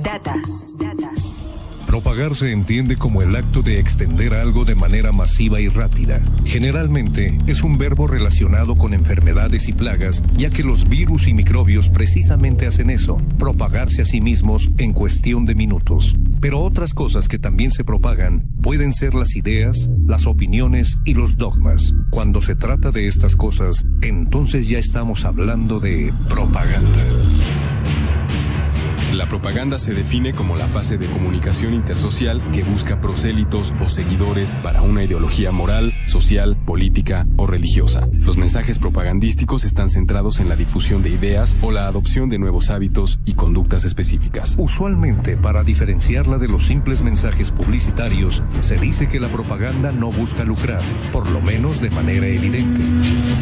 Data. Propagar se entiende como el acto de extender algo de manera masiva y rápida. Generalmente es un verbo relacionado con enfermedades y plagas, ya que los virus y microbios precisamente hacen eso, propagarse a sí mismos en cuestión de minutos. Pero otras cosas que también se propagan pueden ser las ideas, las opiniones y los dogmas. Cuando se trata de estas cosas, entonces ya estamos hablando de propaganda. La propaganda se define como la fase de comunicación intersocial que busca prosélitos o seguidores para una ideología moral, social, política o religiosa. Los mensajes propagandísticos están centrados en la difusión de ideas o la adopción de nuevos hábitos y conductas específicas. Usualmente, para diferenciarla de los simples mensajes publicitarios, se dice que la propaganda no busca lucrar, por lo menos de manera evidente.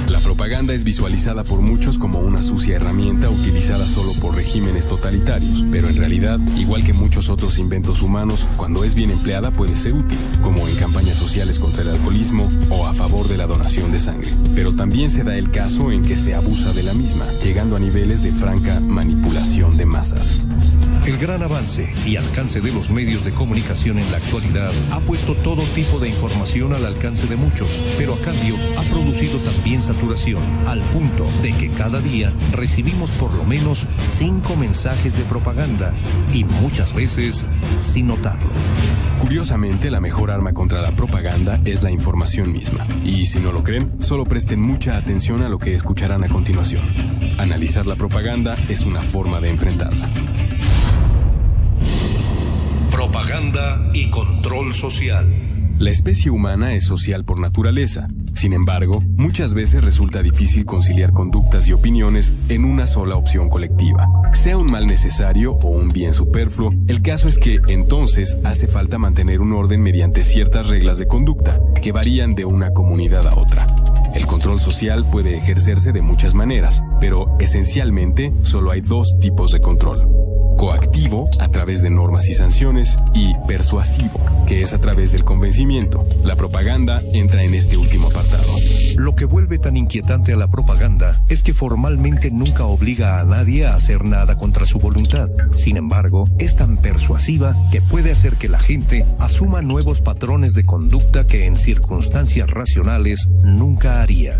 La propaganda es visualizada por muchos como una sucia herramienta utilizada solo por regímenes totalitarios. Pero en realidad, igual que muchos otros inventos humanos, cuando es bien empleada puede ser útil, como en campañas sociales contra el alcoholismo o a favor de la donación de sangre. Pero también se da el caso en que se abusa de la misma, llegando a niveles de franca manipulación de masas. El gran avance y alcance de los medios de comunicación en la actualidad ha puesto todo tipo de información al alcance de muchos, pero a cambio ha producido también saturación, al punto de que cada día recibimos por lo menos 5 mensajes de propaganda, y muchas veces sin notarlo. Curiosamente, la mejor arma contra la propaganda es la información misma. Y si no lo creen, solo presten mucha atención a lo que escucharán a continuación. Analizar la propaganda es una forma de enfrentarla. Propaganda y control social. La especie humana es social por naturaleza. Sin embargo, muchas veces resulta difícil conciliar conductas y opiniones en una sola opción colectiva. Sea un mal necesario o un bien superfluo, el caso es que entonces hace falta mantener un orden mediante ciertas reglas de conducta que varían de una comunidad a otra. El control social puede ejercerse de muchas maneras, pero esencialmente solo hay 2 tipos de control: coactivo, a través de normas y sanciones, y persuasivo, que es a través del convencimiento. La propaganda entra en este último apartado. Lo que vuelve tan inquietante a la propaganda es que formalmente nunca obliga a nadie a hacer nada contra su voluntad. Sin embargo, es tan persuasiva que puede hacer que la gente asuma nuevos patrones de conducta que en circunstancias racionales nunca haría.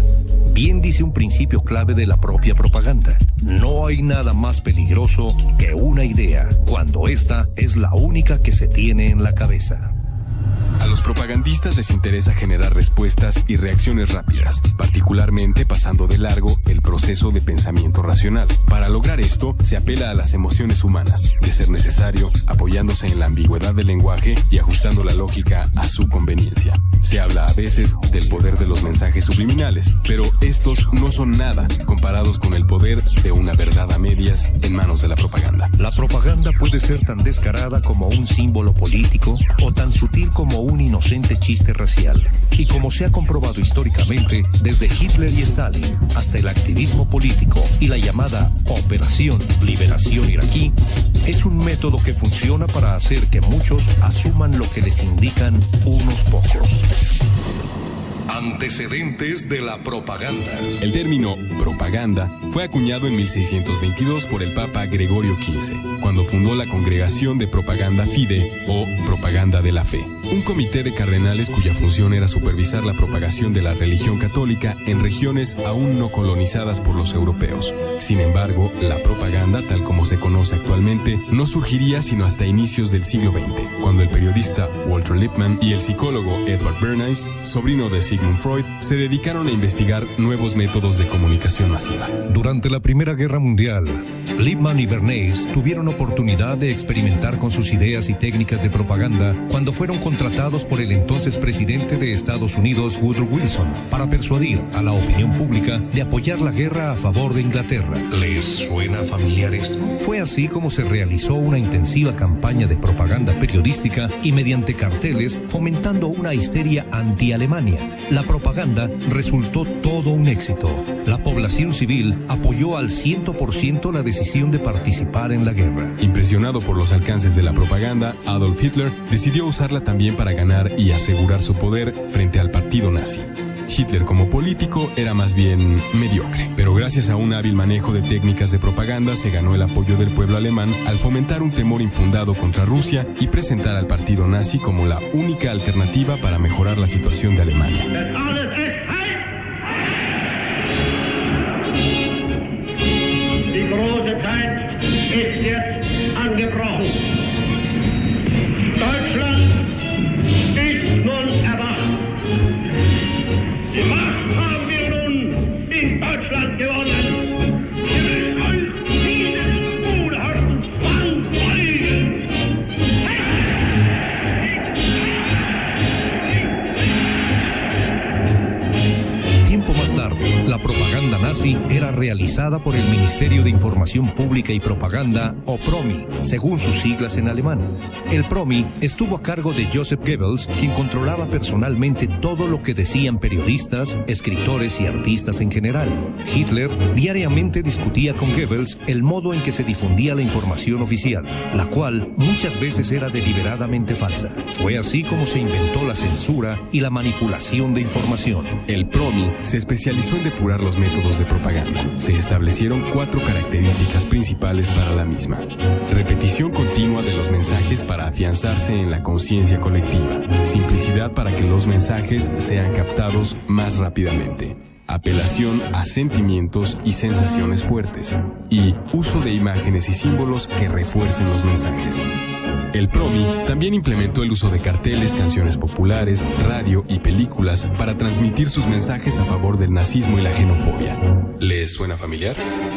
Bien dice un principio clave de la propia propaganda: no hay nada más peligroso que una idea, cuando esta es la única que se tiene en la cabeza. A los propagandistas les interesa generar respuestas y reacciones rápidas, particularmente pasando de largo el proceso de pensamiento racional. Para lograr esto, se apela a las emociones humanas, de ser necesario, apoyándose en la ambigüedad del lenguaje y ajustando la lógica a su conveniencia. Se habla a veces del poder de los mensajes subliminales, pero estos no son nada comparados con el poder de una verdad a medias en manos de la propaganda. La propaganda puede ser tan descarada como un símbolo político o tan sutil como un inocente chiste racial. Y como se ha comprobado históricamente, desde Hitler y Stalin hasta el activismo político y la llamada Operación Liberación Iraquí, es un método que funciona para hacer que muchos asuman lo que les indican unos pocos. Antecedentes de la propaganda. El término propaganda fue acuñado en 1622 por el Papa Gregorio XV, cuando fundó la Congregación de Propaganda Fide, o Propaganda de la Fe, un comité de cardenales cuya función era supervisar la propagación de la religión católica en regiones aún no colonizadas por los europeos. Sin embargo, la propaganda, tal como se conoce actualmente, no surgiría sino hasta inicios del siglo XX, cuando el periodista Walter Lippmann y el psicólogo Edward Bernays, sobrino de Sigmund Freud, se dedicaron a investigar nuevos métodos de comunicación masiva. Durante la Primera Guerra Mundial, Lippmann y Bernays tuvieron oportunidad de experimentar con sus ideas y técnicas de propaganda cuando fueron contratados por el entonces presidente de Estados Unidos, Woodrow Wilson, para persuadir a la opinión pública de apoyar la guerra a favor de Inglaterra. ¿Les suena familiar esto? Fue así como se realizó una intensiva campaña de propaganda periodística y mediante carteles fomentando una histeria anti-Alemania. La propaganda resultó todo un éxito. La población civil apoyó al 100% la decisión de participar en la guerra. Impresionado por los alcances de la propaganda, Adolf Hitler decidió usarla también para ganar y asegurar su poder frente al partido nazi. Hitler como político era más bien mediocre, pero gracias a un hábil manejo de técnicas de propaganda se ganó el apoyo del pueblo alemán al fomentar un temor infundado contra Rusia y presentar al partido nazi como la única alternativa para mejorar la situación de Alemania. Die große Zeit ist jetzt angebrochen. Deutschland ist nun erwacht. Die Macht haben wir nun in Deutschland gewonnen. Wir müssen uns dieses unerhörten Zwang beugen. Tiempo más tarde, la propaganda nazi era realizada por el Ministerio de Información Pública y Propaganda, o PROMI, según sus siglas en alemán. El PROMI estuvo a cargo de Joseph Goebbels, quien controlaba personalmente todo lo que decían periodistas, escritores y artistas en general. Hitler diariamente discutía con Goebbels el modo en que se difundía la información oficial, la cual muchas veces era deliberadamente falsa. Fue así como se inventó la censura y la manipulación de información. El PROMI se especializó en depurar los métodos de propaganda. Se establecieron 4 características principales para la misma. Repetición continua de los mensajes para afianzarse en la conciencia colectiva. Simplicidad para que los mensajes sean captados más rápidamente. Apelación a sentimientos y sensaciones fuertes. Y uso de imágenes y símbolos que refuercen los mensajes. El PROMI también implementó el uso de carteles, canciones populares, radio y películas para transmitir sus mensajes a favor del nazismo y la xenofobia. ¿Les suena familiar?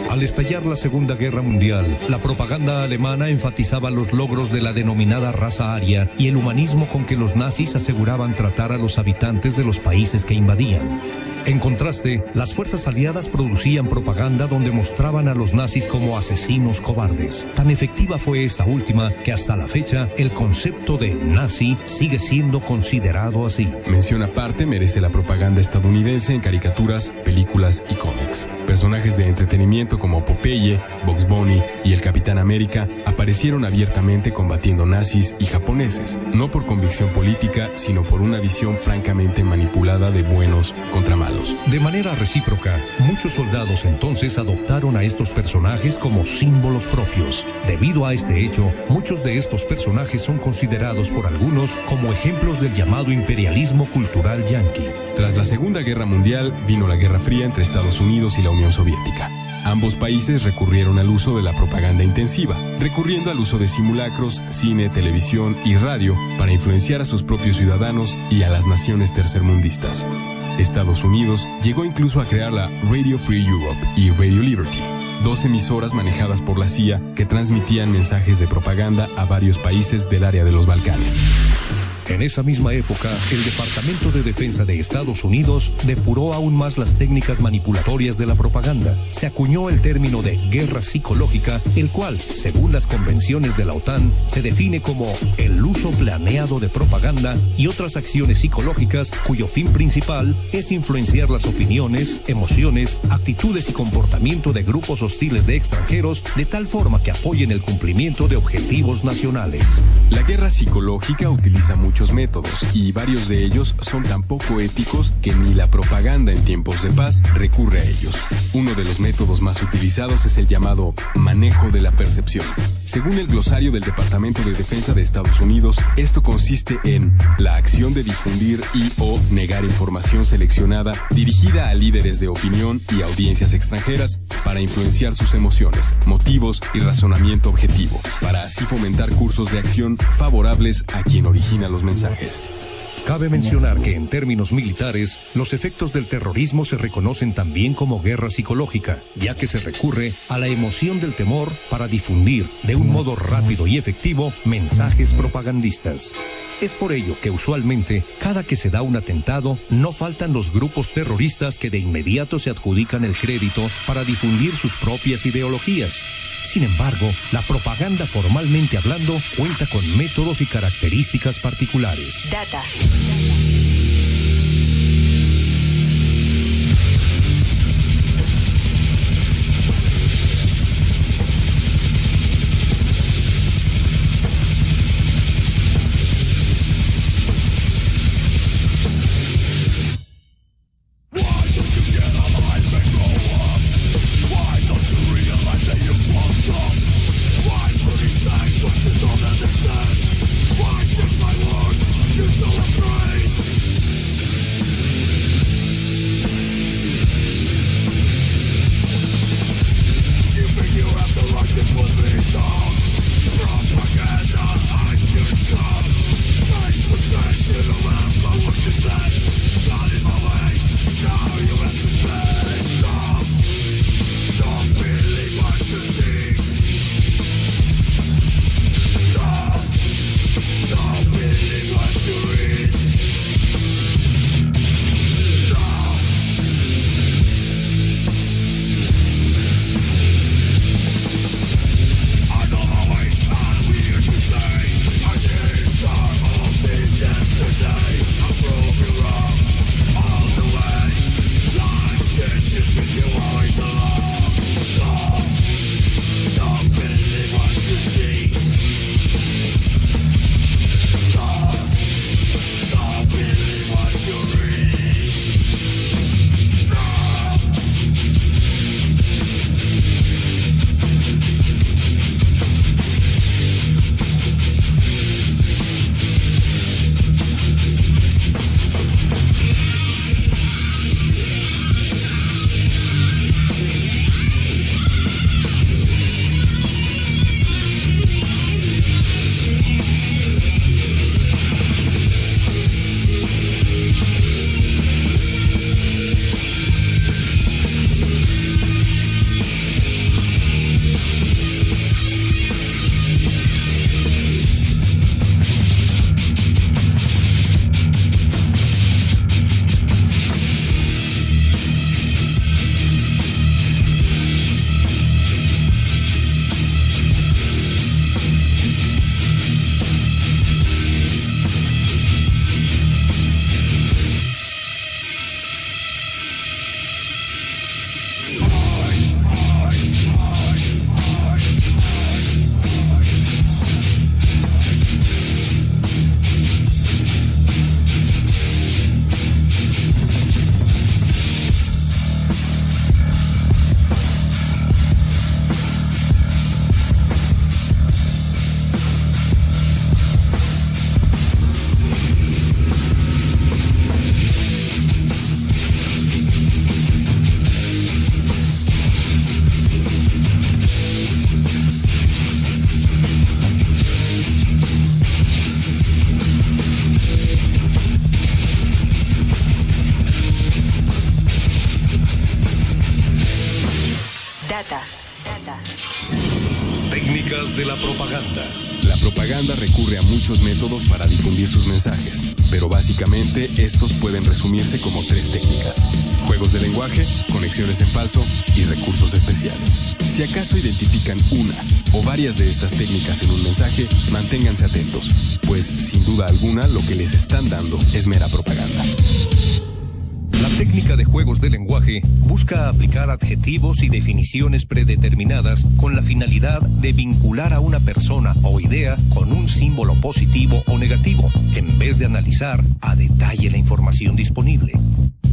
Al estallar la Segunda Guerra Mundial, la propaganda alemana enfatizaba los logros de la denominada raza aria y el humanismo con que los nazis aseguraban tratar a los habitantes de los países que invadían. En contraste, las fuerzas aliadas producían propaganda donde mostraban a los nazis como asesinos cobardes. Tan efectiva fue esta última que hasta la fecha el concepto de nazi sigue siendo considerado así. Mención aparte merece la propaganda estadounidense en caricaturas, películas y cómics. Personajes de entretenimiento como Popeye, Bugs Bunny y el Capitán América aparecieron abiertamente combatiendo nazis y japoneses, no por convicción política, sino por una visión francamente manipulada de buenos contra malos. De manera recíproca, muchos soldados entonces adoptaron a estos personajes como símbolos propios. Debido a este hecho, muchos de estos personajes son considerados por algunos como ejemplos del llamado imperialismo cultural yanqui. Tras la Segunda Guerra Mundial vino la Guerra Fría entre Estados Unidos y la Unión Soviética. Ambos países recurrieron al uso de la propaganda intensiva, recurriendo al uso de simulacros, cine, televisión y radio para influenciar a sus propios ciudadanos y a las naciones tercermundistas. Estados Unidos llegó incluso a crear la Radio Free Europe y Radio Liberty, 2 emisoras manejadas por la CIA que transmitían mensajes de propaganda a varios países del área de los Balcanes. En esa misma época, el Departamento de Defensa de Estados Unidos depuró aún más las técnicas manipulatorias de la propaganda. Se acuñó el término de guerra psicológica, el cual, según las convenciones de la OTAN, se define como el uso planeado de propaganda y otras acciones psicológicas cuyo fin principal es influenciar las opiniones, emociones, actitudes y comportamiento de grupos hostiles de extranjeros de tal forma que apoyen el cumplimiento de objetivos nacionales. La guerra psicológica utiliza muchos métodos y varios de ellos son tan poco éticos que ni la propaganda en tiempos de paz recurre a ellos. Uno de los métodos más utilizados es el llamado manejo de la percepción. Según el glosario del Departamento de Defensa de Estados Unidos, esto consiste en la acción de difundir y o negar información seleccionada dirigida a líderes de opinión y audiencias extranjeras para influenciar sus emociones, motivos y razonamiento objetivo, para así fomentar cursos de acción favorables a quien origina los mensajes. Cabe mencionar que en términos militares, los efectos del terrorismo se reconocen también como guerra psicológica, ya que se recurre a la emoción del temor para difundir, de un modo rápido y efectivo, mensajes propagandistas. Es por ello que usualmente, cada que se da un atentado, no faltan los grupos terroristas que de inmediato se adjudican el crédito para difundir sus propias ideologías. Sin embargo, la propaganda formalmente hablando cuenta con métodos y características particulares. Data. propaganda recurre a muchos métodos para difundir sus mensajes, pero básicamente estos pueden resumirse como 3 técnicas: juegos de lenguaje, conexiones en falso y recursos especiales. Si acaso identifican una o varias de estas técnicas en un mensaje, manténganse atentos, pues sin duda alguna lo que les están dando es mera propaganda. La técnica de juegos de lenguaje busca aplicar adjetivos y definiciones predeterminadas con la finalidad de vincular a una persona o idea con un símbolo positivo o negativo, en vez de analizar a detalle la información disponible.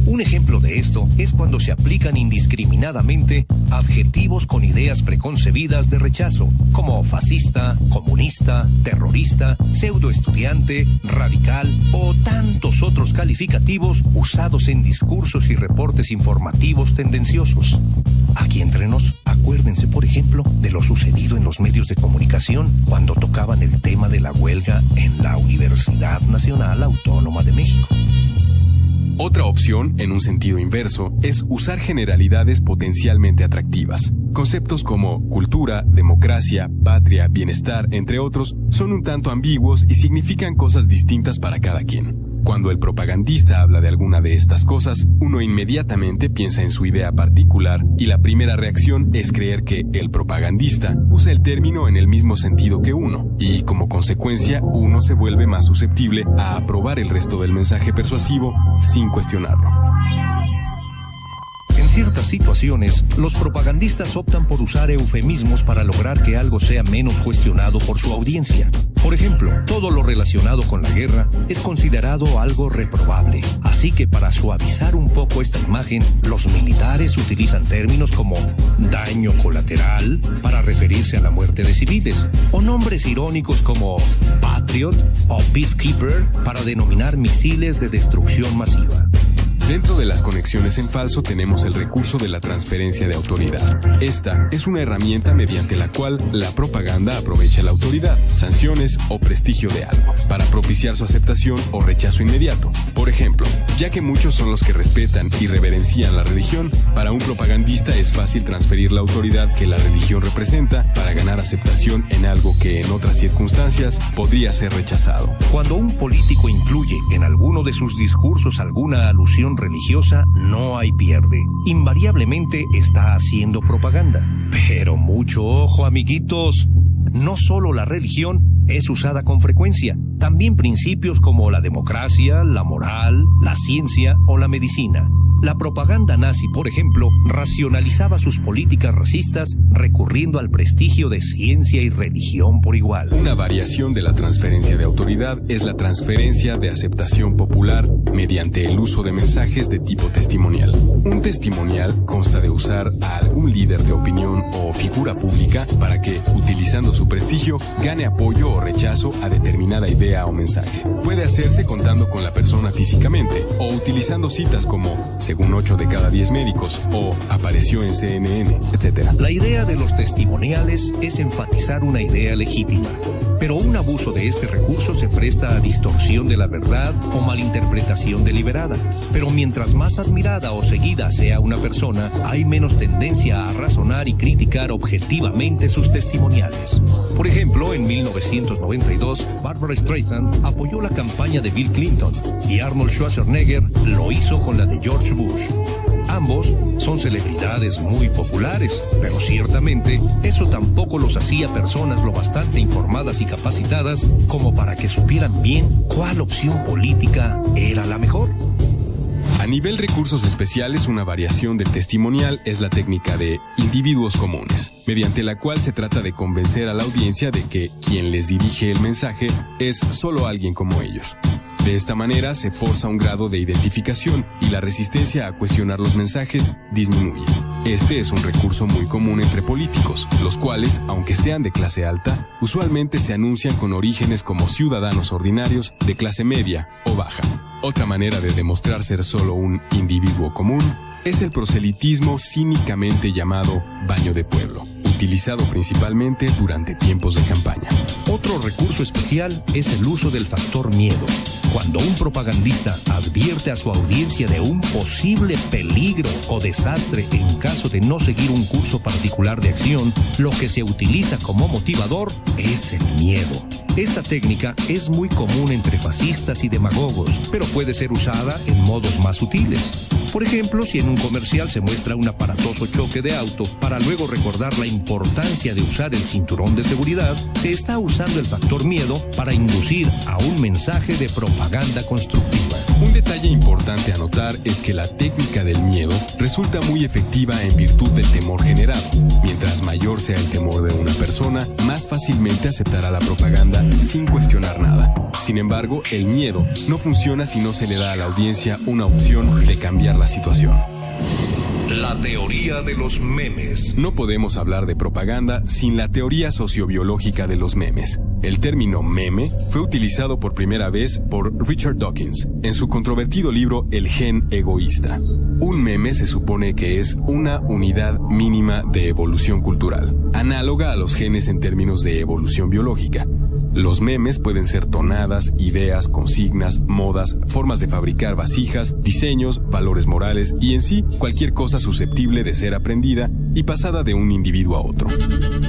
Un ejemplo de esto es cuando se aplican indiscriminadamente adjetivos con ideas preconcebidas de rechazo, como fascista, comunista, terrorista, pseudoestudiante, radical o tantos otros calificativos usados en discursos y reportes informativos tendenciosos. Aquí entre nos, acuérdense, por ejemplo, de lo sucedido en los medios de comunicación cuando tocaban el tema de la huelga en la Universidad Nacional Autónoma de México. Otra opción, en un sentido inverso, es usar generalidades potencialmente atractivas. Conceptos como cultura, democracia, patria, bienestar, entre otros, son un tanto ambiguos y significan cosas distintas para cada quien. Cuando el propagandista habla de alguna de estas cosas, uno inmediatamente piensa en su idea particular y la primera reacción es creer que el propagandista usa el término en el mismo sentido que uno, y como consecuencia uno se vuelve más susceptible a aprobar el resto del mensaje persuasivo sin cuestionarlo. En ciertas situaciones, los propagandistas optan por usar eufemismos para lograr que algo sea menos cuestionado por su audiencia. Por ejemplo, todo lo relacionado con la guerra es considerado algo reprobable. Así que para suavizar un poco esta imagen, los militares utilizan términos como daño colateral para referirse a la muerte de civiles, o nombres irónicos como Patriot o Peacekeeper para denominar misiles de destrucción masiva. Dentro de las conexiones en falso tenemos el recurso de la transferencia de autoridad. Esta es una herramienta mediante la cual la propaganda aprovecha la autoridad, sanciones o prestigio de algo, para propiciar su aceptación o rechazo inmediato. Por ejemplo, ya que muchos son los que respetan y reverencian la religión, para un propagandista es fácil transferir la autoridad que la religión representa para ganar aceptación en algo que en otras circunstancias podría ser rechazado. Cuando un político incluye en alguno de sus discursos alguna alusión religiosa, no hay pierde. Invariablemente está haciendo propaganda. Pero mucho ojo, amiguitos. No solo la religión es usada con frecuencia, también principios como la democracia, la moral, la ciencia o la medicina. La propaganda nazi, por ejemplo, racionalizaba sus políticas racistas recurriendo al prestigio de ciencia y religión por igual. Una variación de la transferencia de autoridad es la transferencia de aceptación popular mediante el uso de mensajes de tipo testimonial. Un testimonial consta de usar a algún líder de opinión o figura pública para que, utilizando su prestigio, gane apoyo o rechazo a determinada idea o mensaje. Puede hacerse contando con la persona físicamente o utilizando citas como según 8 de cada 10 médicos o apareció en CNN, etc. La idea de los testimoniales es enfatizar una idea legítima, pero un abuso de este recurso se presta a distorsión de la verdad o malinterpretación deliberada. Pero mientras más admirada o seguida sea una persona, hay menos tendencia a razonar y criticar objetivamente sus testimoniales. Por ejemplo, en 1992, Barbra Streisand apoyó la campaña de Bill Clinton y Arnold Schwarzenegger lo hizo con la de George Bush. Ambos son celebridades muy populares, pero ciertamente eso tampoco los hacía personas lo bastante informadas y capacitadas como para que supieran bien cuál opción política era la mejor. A nivel recursos especiales, una variación del testimonial es la técnica de individuos comunes, mediante la cual se trata de convencer a la audiencia de que quien les dirige el mensaje es solo alguien como ellos. De esta manera se forza un grado de identificación y la resistencia a cuestionar los mensajes disminuye. Este es un recurso muy común entre políticos, los cuales, aunque sean de clase alta, usualmente se anuncian con orígenes como ciudadanos ordinarios de clase media o baja. Otra manera de demostrar ser solo un individuo común es el proselitismo cínicamente llamado baño de pueblo, utilizado principalmente durante tiempos de campaña. Otro recurso especial es el uso del factor miedo. Cuando un propagandista advierte a su audiencia de un posible peligro o desastre en caso de no seguir un curso particular de acción, lo que se utiliza como motivador es el miedo. Esta técnica es muy común entre fascistas y demagogos, pero puede ser usada en modos más sutiles. Por ejemplo, si en un comercial se muestra un aparatoso choque de auto para luego recordar la importancia de usar el cinturón de seguridad, se está usando el factor miedo para inducir a un mensaje de propaganda constructiva. Un detalle importante a notar es que la técnica del miedo resulta muy efectiva en virtud del temor generado. Mientras mayor sea el temor de una persona, más fácilmente aceptará la propaganda sin cuestionar nada. Sin embargo, el miedo no funciona si no se le da a la audiencia una opción de cambiar la situación. La teoría de los memes. No podemos hablar de propaganda sin la teoría sociobiológica de los memes. El término meme fue utilizado por primera vez por Richard Dawkins en su controvertido libro El gen egoísta. Un meme se supone que es una unidad mínima de evolución cultural, análoga a los genes en términos de evolución biológica. Los memes pueden ser tonadas, ideas, consignas, modas, formas de fabricar vasijas, diseños, valores morales y en sí cualquier cosa susceptible de ser aprendida y pasada de un individuo a otro.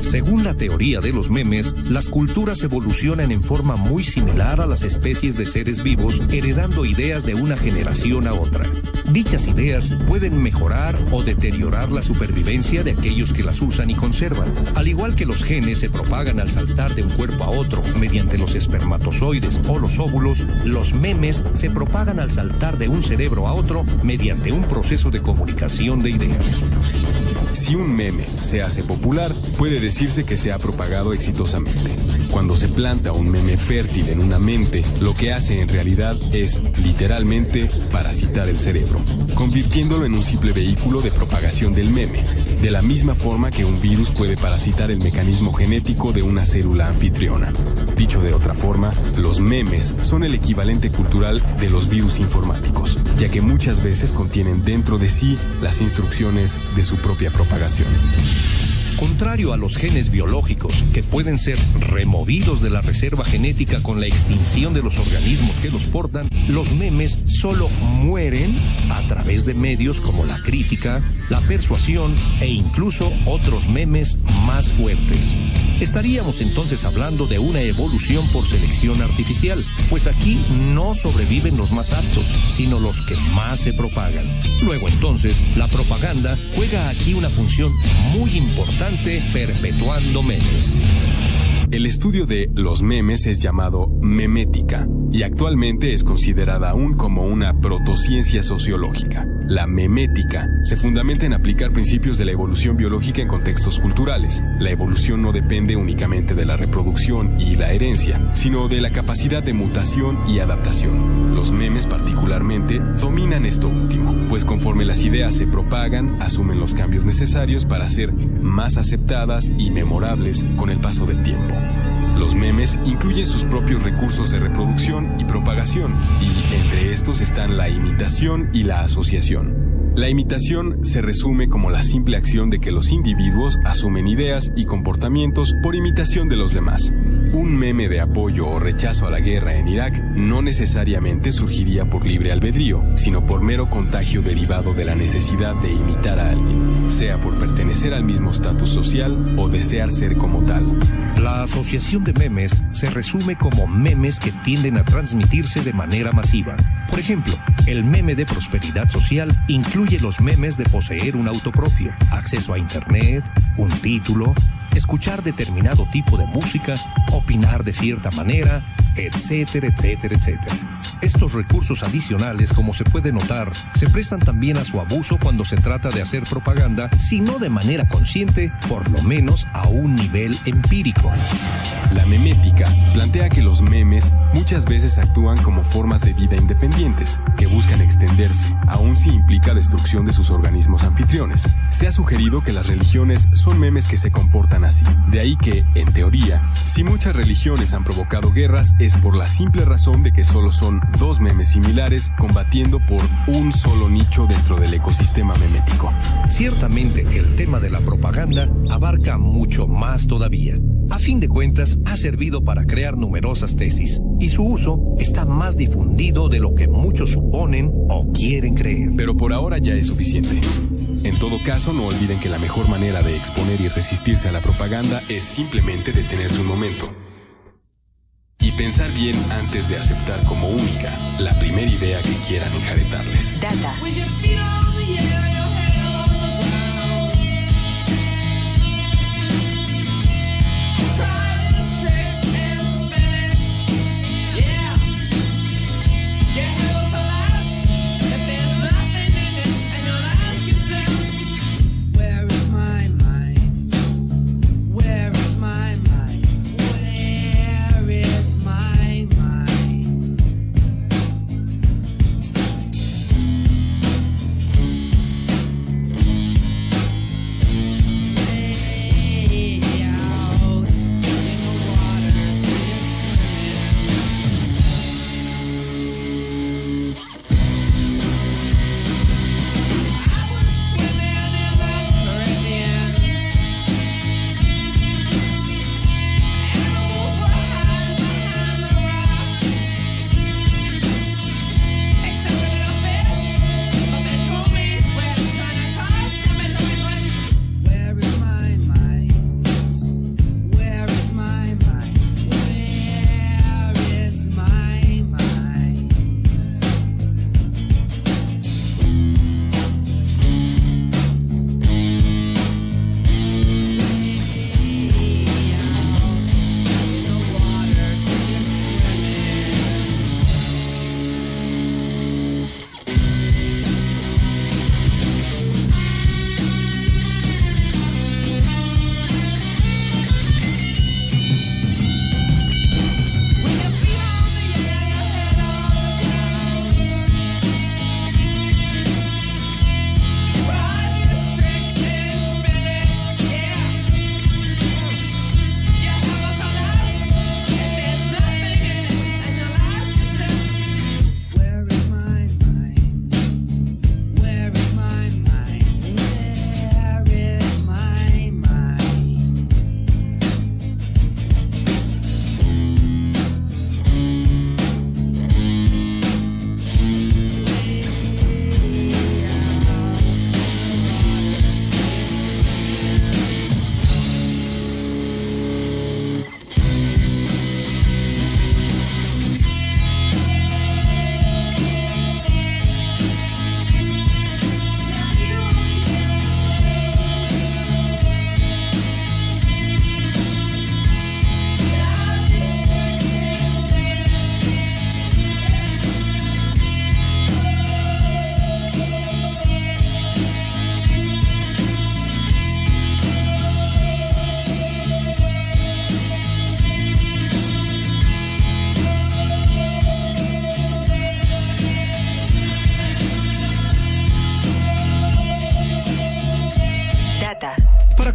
Según la teoría de los memes, las culturas evolucionan en forma muy similar a las especies de seres vivos, heredando ideas de una generación a otra. Dichas ideas pueden mejorar o deteriorar la supervivencia de aquellos que las usan y conservan. Al igual que los genes se propagan al saltar de un cuerpo a otro mediante los espermatozoides o los óvulos, los memes se propagan al saltar de un cerebro a otro mediante un proceso de comunicación de ideas. Si un meme se hace popular, puede decirse que se ha propagado exitosamente. Cuando se planta un meme fértil en una mente, lo que hace en realidad es, literalmente, parasitar el cerebro, convirtiéndolo en un simple vehículo de propagación del meme, de la misma forma que un virus puede parasitar el mecanismo genético de una célula anfitriona. Dicho de otra forma, los memes son el equivalente cultural de los virus informáticos, ya que muchas veces contienen dentro de sí las instrucciones de su propia propagación. Contrario a los genes biológicos, que pueden ser removidos de la reserva genética con la extinción de los organismos que los portan, los memes solo mueren a través de medios como la crítica, la persuasión e incluso otros memes más fuertes. Estaríamos entonces hablando de una evolución por selección artificial, pues aquí no sobreviven los más aptos, sino los que más se propagan. Luego entonces, la propaganda juega aquí una función muy importante, perpetuando memes. El estudio de los memes es llamado memética y actualmente es considerada aún como una protociencia sociológica. La memética se fundamenta en aplicar principios de la evolución biológica en contextos culturales. La evolución no depende únicamente de la reproducción y la herencia, sino de la capacidad de mutación y adaptación. Los memes particularmente dominan esto último, pues conforme las ideas se propagan, asumen los cambios necesarios para ser más aceptadas y memorables con el paso del tiempo. Los memes incluyen sus propios recursos de reproducción y propagación, y entre estos están la imitación y la asociación. La imitación se resume como la simple acción de que los individuos asumen ideas y comportamientos por imitación de los demás. Un meme de apoyo o rechazo a la guerra en Irak no necesariamente surgiría por libre albedrío, sino por mero contagio derivado de la necesidad de imitar a alguien, sea por pertenecer al mismo estatus social o desear ser como tal. La asociación de memes se resume como memes que tienden a transmitirse de manera masiva. Por ejemplo, el meme de prosperidad social incluye los memes de poseer un auto propio, acceso a internet, un título, escuchar determinado tipo de música, opinar de cierta manera, etcétera, etcétera, etcétera. Estos recursos adicionales, como se puede notar, se prestan también a su abuso cuando se trata de hacer propaganda, si no de manera consciente, por lo menos a un nivel empírico. La memética plantea que los memes muchas veces actúan como formas de vida independientes, que buscan extenderse, aun si implica destrucción de sus organismos anfitriones. Se ha sugerido que las religiones son memes que se comportan así. De ahí que, en teoría, si muchas religiones han provocado guerras es por la simple razón de que solo son dos memes similares combatiendo por un solo nicho dentro del ecosistema memético. Ciertamente el tema de la propaganda abarca mucho más todavía. A fin de cuentas, ha servido para crear numerosas tesis, y su uso está más difundido de lo que muchos suponen o quieren creer. Pero por ahora ya es suficiente. En todo caso, no olviden que la mejor manera de exponer y resistirse a la propaganda es simplemente detenerse un momento. Pensar bien antes de aceptar como única la primera idea que quieran enjaretarles. Data.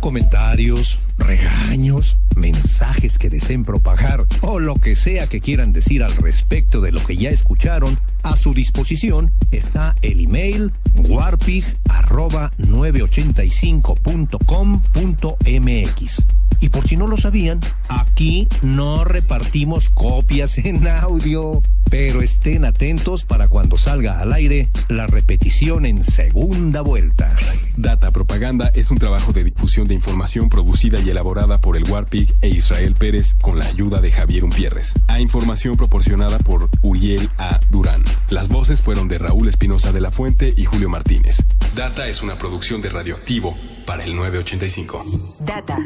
Comentarios, regaños, mensajes que deseen propagar o lo que sea que quieran decir al respecto de lo que ya escucharon, a su disposición está el email warpig@985.com.mx. Y por si no lo sabían, aquí no repartimos copias en audio, pero estén atentos para cuando salga al aire la repetición en segunda vuelta. Data Propaganda es un trabajo de difusión de información producida y elaborada por el Warpig e Israel Pérez con la ayuda de Javier Umpierres. A información proporcionada por Uriel A. Durán. Las voces fueron de Raúl Espinosa de la Fuente y Julio Martínez. Data es una producción de Radioactivo para el 985. Data.